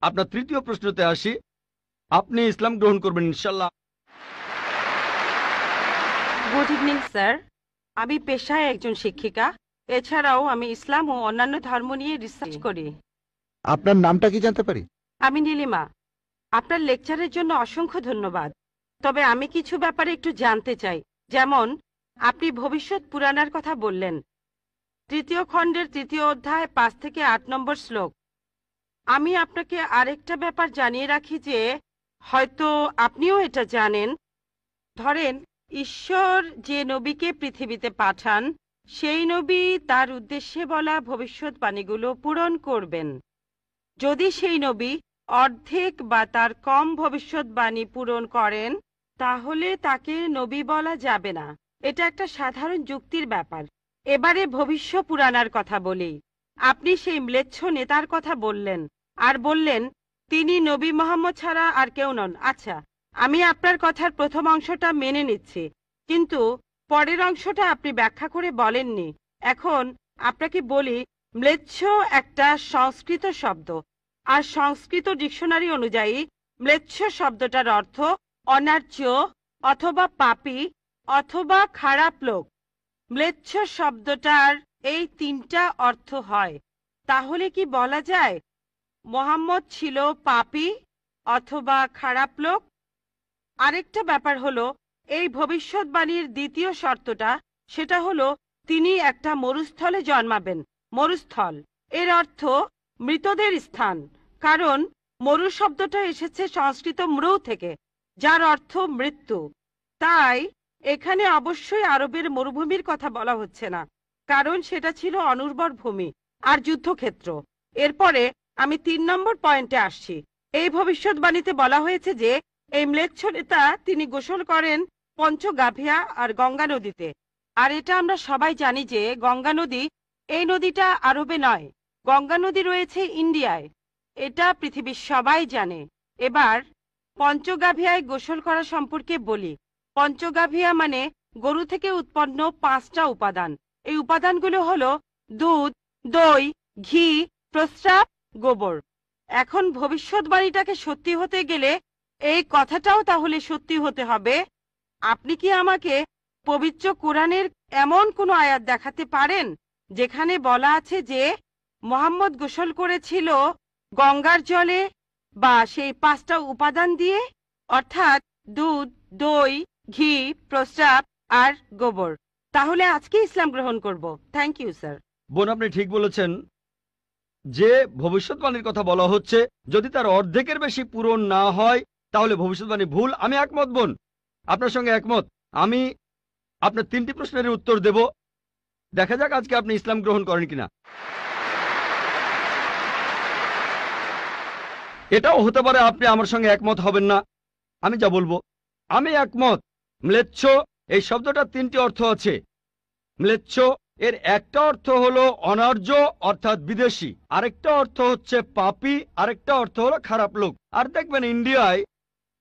আপনার তৃতীয় প্রশ্নতে আসি। আপনি ইসলাম গ্রহণ করবেন ইনশাল্লাহ। গুড ইভিনিং স্যার, আমি পেশায় একজন শিক্ষিকা। এছাড়াও আমি ইসলাম ও অন্যান্য ধর্ম নিয়ে রিসার্চ করি। আপনার নামটা কি জানতে পারি? আমি নীলিমা। আপনার লেকচারের জন্য অসংখ্য ধন্যবাদ। তবে আমি কিছু ব্যাপারে একটু জানতে চাই। যেমন আপনি ভবিষ্যৎ পুরাণের কথা বললেন, তৃতীয় খণ্ডের ৩য় অধ্যায় ৫ থেকে ৮ নম্বর শ্লোক। আমি আপনাকে আরেকটা ব্যাপার জানিয়ে রাখি যে হয়তো আপনিও এটা জানেন। ধরেন ঈশ্বর যে নবীকে পৃথিবীতে পাঠান, সেই নবী তার উদ্দেশ্যে বলা ভবিষ্যৎবাণীগুলো পূরণ করবেন। যদি সেই নবী অর্ধেক বা তার কম ভবিষ্যৎবাণী পূরণ করেন, তাহলে তাকে নবী বলা যাবে না। এটা একটা সাধারণ যুক্তির ব্যাপার। এবারে ভবিষ্য পুরাণার কথা বলি। আপনি সেই ম্লেচ্ছ নেতার কথা বললেন আর বললেন তিনি নবী মোহাম্মদ ছাড়া আর কেউ নন। আচ্ছা, আমি আপনার কথার প্রথম অংশটা মেনে নিচ্ছি, কিন্তু পরের অংশটা আপনি ব্যাখ্যা করে বলেননি। এখন আপনাকে বলি, ম্লেচ্ছ একটা সংস্কৃত শব্দ, আর সংস্কৃত ডিকশনারি অনুযায়ী ম্লেচ্ছ শব্দটার অর্থ অনার্য অথবা পাপী অথবা খারাপ লোক। ম্লেচ্ছ শব্দটার এই ৩টা অর্থ হয়। তাহলে কি বলা যায় মোহাম্মদ ছিল পাপী অথবা খারাপ লোক? আরেকটা ব্যাপার হলো, এই ভবিষ্যৎবাণীর দ্বিতীয় শর্তটা, সেটা হলো তিনি একটা মরুস্থলে জন্মাবেন। মরুস্থল এর অর্থ মৃতদের স্থান, কারণ মরু শব্দটা এসেছে সংস্কৃত মৃ থেকে, যার অর্থ মৃত্যু। তাই এখানে অবশ্যই আরবের মরুভূমির কথা বলা হচ্ছে না, কারণ সেটা ছিল অনুর্বর ভূমি আর যুদ্ধক্ষেত্র। এরপরে আমি ৩ নম্বর পয়েন্টে আসছি। এই ভবিষ্যৎবাণীতে বলা হয়েছে যে এই ম্লেচ্ছ নেতা তিনি গোসল করেন পঞ্চগাভিয়া আর গঙ্গা নদীতে। আর এটা আমরা সবাই জানি যে গঙ্গা নদী, এই নদীটা আরবে নয়, গঙ্গা নদী রয়েছে ইন্ডিয়ায়। এটা পৃথিবীর সবাই জানে। এবার পঞ্চগাভিয়ায় গোসল করা সম্পর্কে বলি। পঞ্চগাভিয়া মানে গরু থেকে উৎপন্ন 5টা উপাদান। এই উপাদানগুলো হলো দুধ, দই, ঘি, প্রস্রাব, গোবর। এখন ভবিষ্যৎবাণীটাকে সত্যি হতে গেলে এই কথাটাও তাহলে সত্যি হতে হবে। আপনি কি আমাকে পবিত্র কোরআনের এমন কোনো আয়াত দেখাতে পারেন যেখানে বলা আছে যে মোহাম্মদ গোসল করেছিল গঙ্গার জলে বা সেই 5টা উপাদান দিয়ে, অর্থাৎ দুধ, দই, ঘি, প্রস্রাব আর গোবর? তাহলে আজকে ইসলাম গ্রহণ করব। Thank you sir. বোন, আপনি ঠিক বলেছেন যে ভবিষ্যৎবাণীর কথা বলা হচ্ছে, যদি তার অর্ধেকের বেশি পূরণ না হয় তাহলে ভবিষ্যৎবাণী ভুল। আমি একমত বোন, আপনার সঙ্গে একমত। আমি আপনার 3টি প্রশ্নের উত্তর দেব। দেখা যাক আজকে আপনি ইসলাম গ্রহণ করেন কিনা। এটাও হতে পারে আপনি আমার সঙ্গে একমত হবেন না। আমি যা বলবো, আমি একমত। ম্লেচ্ছ এই শব্দটার 3টি অর্থ আছে। ম্লেচ্ছ এর একটা অর্থ হলো অনার্য অর্থাৎ বিদেশি, আরেকটা অর্থ হচ্ছে পাপী, আরেকটা অর্থ হলো খারাপ লোক। আর দেখবেন ইন্ডিয়ায়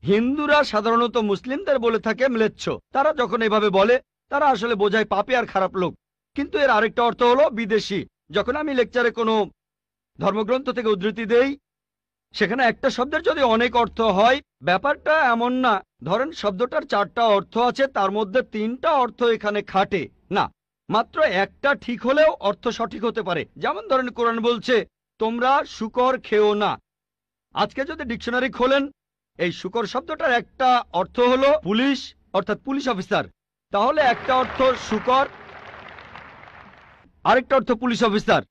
হিন্দুরা সাধারণত মুসলিমদের বলে থাকে ম্লেচ্ছ। তারা যখন এভাবে বলে তারা আসলে বোঝায় পাপী আর খারাপ লোক, কিন্তু এর আরেকটা অর্থ হলো বিদেশি। যখন আমি লেকচারে কোনো ধর্মগ্রন্থ থেকে উদ্ধৃতি দেই, সেখানে একটা শব্দের যদি অনেক অর্থ হয়, ব্যাপারটা এমন না ধরেন শব্দটার 4টা অর্থ আছে, তার মধ্যে 3টা অর্থ এখানে খাটে না, মাত্র একটা ঠিক হলেও অর্থ সঠিক হতে পারে। যেমন ধরেন কোরআন বলছে তোমরা শূকর খেও না। আজকে যদি ডিকশনারি খোলেন, এই শূকর শব্দটার একটা অর্থ হলো পুলিশ অর্থাৎ পুলিশ অফিসার, তাহলে একটা অর্থ শূকর, আরেকটা অর্থ পুলিশ অফিসার।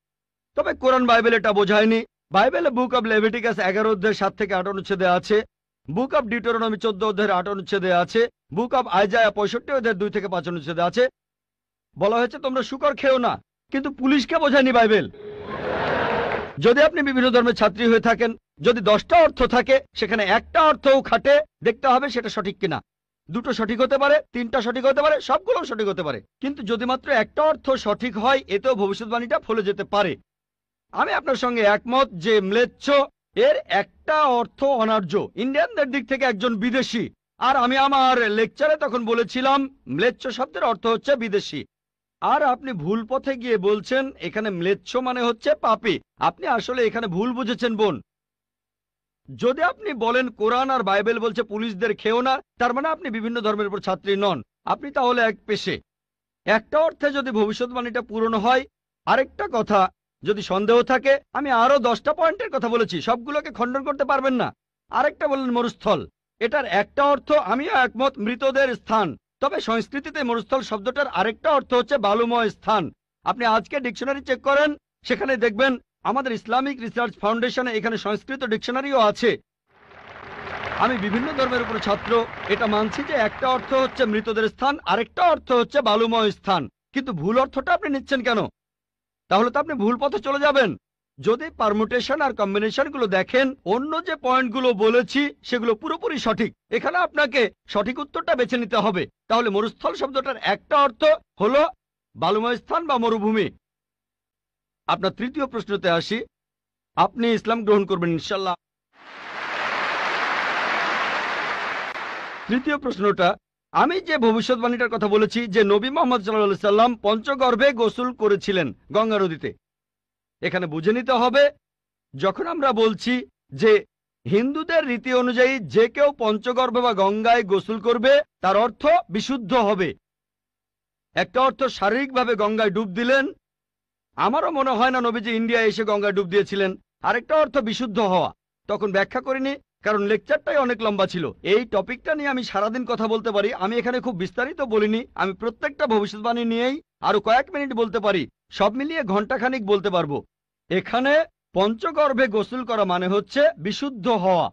তবে কোরআন বাইবেল এটা বোঝায়নি। বাইবেলে বুক অব লেভিটিকাস 11 অধ্যায় 7 থেকে 8 অনুচ্ছেদে আছে, বুক অব ডিউটেরোনমি 14 অধ্যায়ের 8 অনুচ্ছেদে আছে, বুক অব আইজায়া 65 অধ্যায়ের 2 থেকে 5 অনুচ্ছেদে আছে। বলা হয়েছে তোমরা শূকর খেও না, কিন্তু পুলিশকে বোঝায়নি বাইবেল। যদি আপনি বিভিন্ন ধর্মের ছাত্রী হয়ে থাকেন, যদি 10টা অর্থ থাকে সেখানে একটা অর্থও খাটে, দেখতে হবে সেটা সঠিক কিনা। 2টো সঠিক হতে পারে, 3টা সঠিক হতে পারে, সবগুলো সঠিক হতে পারে, কিন্তু যদি মাত্র একটা অর্থ সঠিক হয় এতেও ভবিষ্যৎবাণীটা ফলে যেতে পারে। আমি আপনার সঙ্গে একমত যে ম্লেচ্ছ এর একটা অর্থ অনার্য, ইন্ডিয়ানদের দিক থেকে একজন বিদেশি। আর আমি আমার লেকচারে তখন বলেছিলাম ম্লেচ্ছ শব্দের অর্থ হচ্ছে বিদেশি। আর আপনি ভুল পথে গিয়ে বলছেন এখানে ম্লেচ্ছ মানে হচ্ছে পাপী। আপনি আসলে এখানে ভুল বুঝেছেন বোন। যদি আপনি বলেন কোরআন আর বাইবেল বলছে পুলিশদের খেও না, তার মানে আপনি বিভিন্ন ধর্মের উপর ছাত্রী নন, আপনি তাহলে এক পেশে। একটা অর্থে যদি ভবিষ্যৎবাণীটা পূরণ হয়। আরেকটা কথা, যদি সন্দেহ থাকে, আমি আরো 10টা পয়েন্টের কথা বলেছি, সবগুলোকে খণ্ডন করতে পারবেন না। আরেকটা বললেন মরুস্থল, এটার একটা অর্থ আমিও একমত, মৃতদের স্থান। তবে সংস্কৃতিতে মরুস্থল শব্দটার আরেকটা অর্থ হচ্ছে বালুময় স্থান। আপনি আজকে ডিকশনারি চেক করেন, সেখানে দেখবেন আমাদের ইসলামিক রিসার্চ ফাউন্ডেশনে এখানে সংস্কৃত ডিকশনারিও আছে। আমি বিভিন্ন ধর্মের উপর ছাত্র, এটা মানছি যে একটা অর্থ হচ্ছে মৃতদের স্থান, আরেকটা অর্থ হচ্ছে বালুময় স্থান। কিন্তু ভুল অর্থটা আপনি নিচ্ছেন কেন? তাহলে তো আপনি ভুল পথে চলে যাবেন। যদি পারমুটেশন আর কম্বিনেশন গুলো দেখেন, অন্য যে পয়েন্টগুলো বলেছি সেগুলো পুরোপুরি সঠিক। এখানে আপনাকে সঠিক উত্তরটা বেছে নিতে হবে। তাহলে মরুস্থল শব্দটার একটা অর্থ হলো বালুময় স্থান বা মরুভূমি। আপনার তৃতীয় প্রশ্নতে আসি, আপনি ইসলাম গ্রহণ করবেন ইনশাল্লাহ। তৃতীয় প্রশ্নটা, আমি যে ভবিষ্যৎবাণীটার কথা বলেছি যে নবী মোহাম্মদ সাল্লাল্লাহু আলাইহি সাল্লাম পঞ্চগর্ভে গোসল করেছিলেন গঙ্গা নদীতে, এখানে বুঝে নিতে হবে যখন আমরা বলছি যে হিন্দুদের রীতি অনুযায়ী যে কেউ পঞ্চগর্ভে বা গঙ্গায় গোসল করবে তার অর্থ বিশুদ্ধ হবে। একটা অর্থ শারীরিকভাবে গঙ্গায় ডুব দিলেন, আমারও মনে হয় না নবীজি ইন্ডিয়া এসে গঙ্গায় ডুব দিয়েছিলেন। আরেকটা অর্থ বিশুদ্ধ হওয়া, তখন ব্যাখ্যা করিনি কারণ লেকচারটাই অনেক লম্বা ছিল। এই টপিকটা নিয়ে আমি সারাদিন কথা বলতে পারি, আমি এখানে খুব বিস্তারিত বলিনি। আমি প্রত্যেকটা ভবিষ্যৎবাণী নিয়েই আরো কয়েক মিনিট বলতে পারি, সব মিলিয়ে ঘন্টাখানিক বলতে পারবো। এখানে পঞ্চগর্ভে গোসল করা মানে হচ্ছে বিশুদ্ধ হওয়া।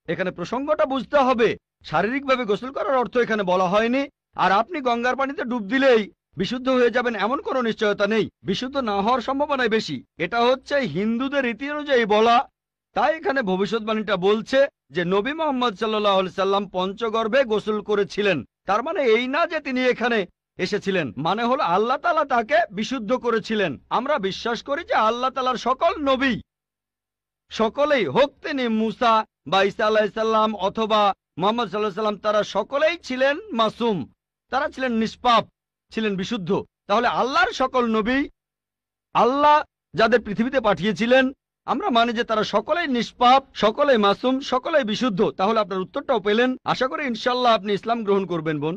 এখানে প্রসঙ্গটা বুঝতে হবে, শারীরিকভাবে গোসল করার অর্থ এখানে বলা হয়নি। আর আপনি গঙ্গার পানিতে ডুব দিলেই বিশুদ্ধ হয়ে যাবেন এমন কোনো নিশ্চয়তা নেই, বিশুদ্ধ না হওয়ার সম্ভাবনাই বেশি। এটা হচ্ছে হিন্দুদের রীতি অনুযায়ী বলা। তাই এখানে ভবিষ্যৎবাণীটা বলছে যে নবী মোহাম্মদ সাল্লাল্লাহু আলাইহি সাল্লাম পঞ্চগর্ভে গোসল করেছিলেন। তার মানে এই না যে তিনি এখানে এসেছিলেন, মানে হলো আল্লাহ তাআলা তাকে বিশুদ্ধ করেছিলেন। আমরা বিশ্বাস করি যে আল্লাহ তাআলার সকল নবী, সকলেই হোক তিনি মুসা বা ঈসা আলাইহিস সালাম অথবা মুহাম্মদ সাল্লাল্লাহু আলাইহি সাল্লাম, তারা সকলেই ছিলেন মাসুম, তারা ছিলেন নিষ্পাপ, ছিলেন বিশুদ্ধ। তাহলে আল্লাহর সকল নবী, আল্লাহ যাদের পৃথিবীতে পাঠিয়েছিলেন, আমরা মানি যে তারা সকলেই নিষ্পাপ, সকলেই মাসুম, সকলেই বিশুদ্ধ। তাহলে আপনার উত্তরটাও পেলেন। আশা করি ইনশাআল্লাহ আপনি ইসলাম গ্রহণ করবেন বোন।